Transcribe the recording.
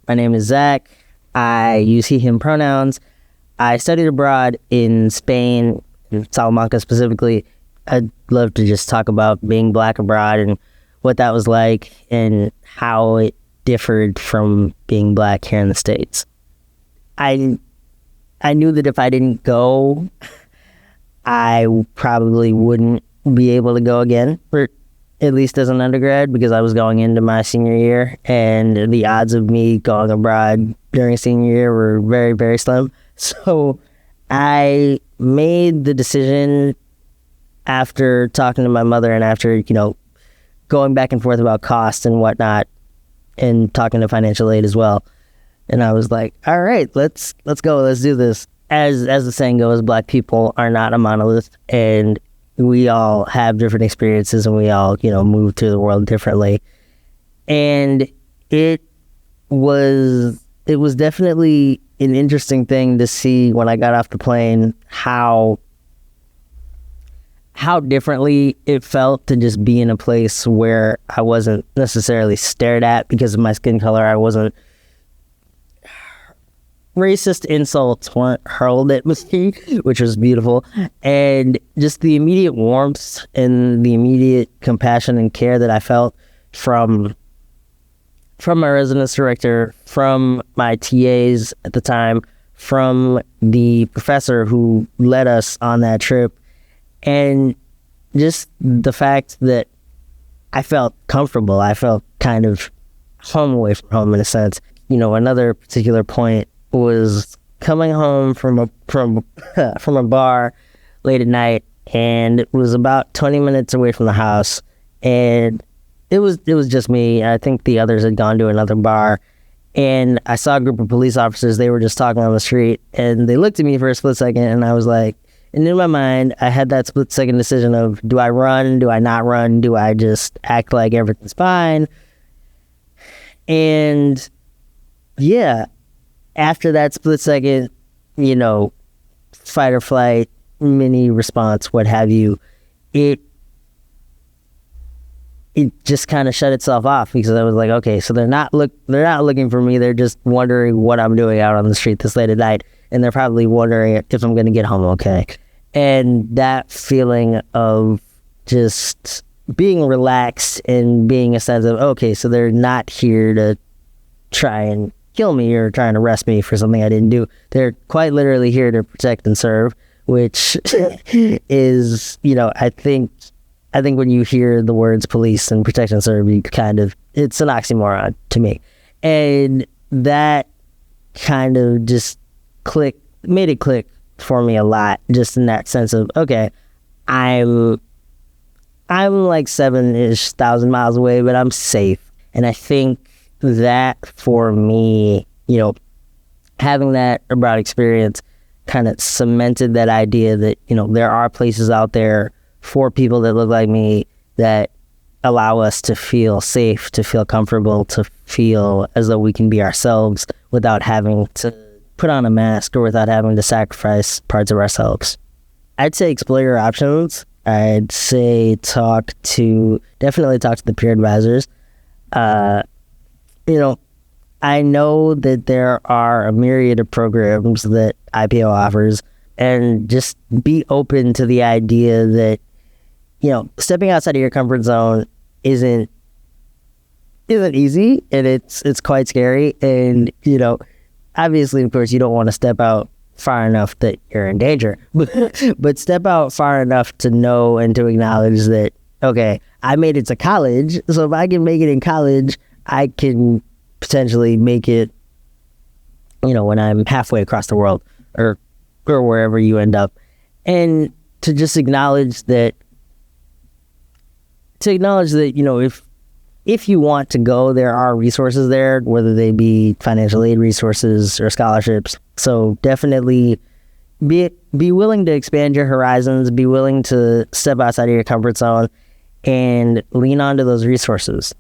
My name is Zach. I use he, him pronouns. I studied abroad in Spain, in Salamanca specifically. I'd love to just talk about being Black abroad and what that was like and how it differed from being Black here in the States. I knew that if I didn't go, I probably wouldn't be able to go again, or at least as an undergrad, because I was going into my senior year, and the odds of me going abroad during senior year were very, very slim. So I made the decision after talking to my mother and after, going back and forth about cost and whatnot and talking to financial aid as well. And I was like, all right, let's go. Let's do this. As the saying goes, Black people are not a monolith, and we all have different experiences, and we all, move through the world differently. And it was definitely an interesting thing to see when I got off the plane how differently it felt to just be in a place where I wasn't necessarily stared at because of my skin color. I wasn't racist insults weren't hurled at me, which was beautiful. And just the immediate warmth and the immediate compassion and care that I felt from my residence director, from my TAs at the time, from the professor who led us on that trip, and just the fact that I felt comfortable. I felt kind of home away from home in a sense. Another particular point was coming home from a bar late at night, and it was about 20 minutes away from the house, and it was just me. I think the others had gone to another bar, and I saw a group of police officers. They were just talking on the street, and they looked at me for a split second, and I was like, and in my mind, I had that split second decision of, do I run? Do I not run? Do I just act like everything's fine? And yeah, after that split second, fight or flight, mini response, what have you, it just kind of shut itself off, because I was like, okay, so they're not looking for me. They're just wondering what I'm doing out on the street this late at night, and they're probably wondering if I'm going to get home okay. And that feeling of just being relaxed and being a sense of, okay, so they're not here to try and kill me or trying to arrest me for something I didn't do. They're quite literally here to protect and serve, which is, I think when you hear the words police and protect and serve, it's an oxymoron to me. And that kind of just made it click for me a lot, just in that sense of, okay, I'm like 7-ish thousand miles away, but I'm safe. And I think that for me, having that abroad experience kind of cemented that idea that, there are places out there for people that look like me that allow us to feel safe, to feel comfortable, to feel as though we can be ourselves without having to put on a mask or without having to sacrifice parts of ourselves. I'd say explore your options. I'd say definitely talk to the peer advisors. I know that there are a myriad of programs that IPO offers, and just be open to the idea that, stepping outside of your comfort zone isn't easy, and it's quite scary. And, obviously, of course, you don't want to step out far enough that you're in danger, but step out far enough to know and to acknowledge that, okay, I made it to college, so if I can make it in college, I can potentially make it, when I'm halfway across the world or wherever you end up. And to just acknowledge that, if you want to go, there are resources there, whether they be financial aid resources or scholarships. So definitely be willing to expand your horizons, be willing to step outside of your comfort zone, and lean onto those resources.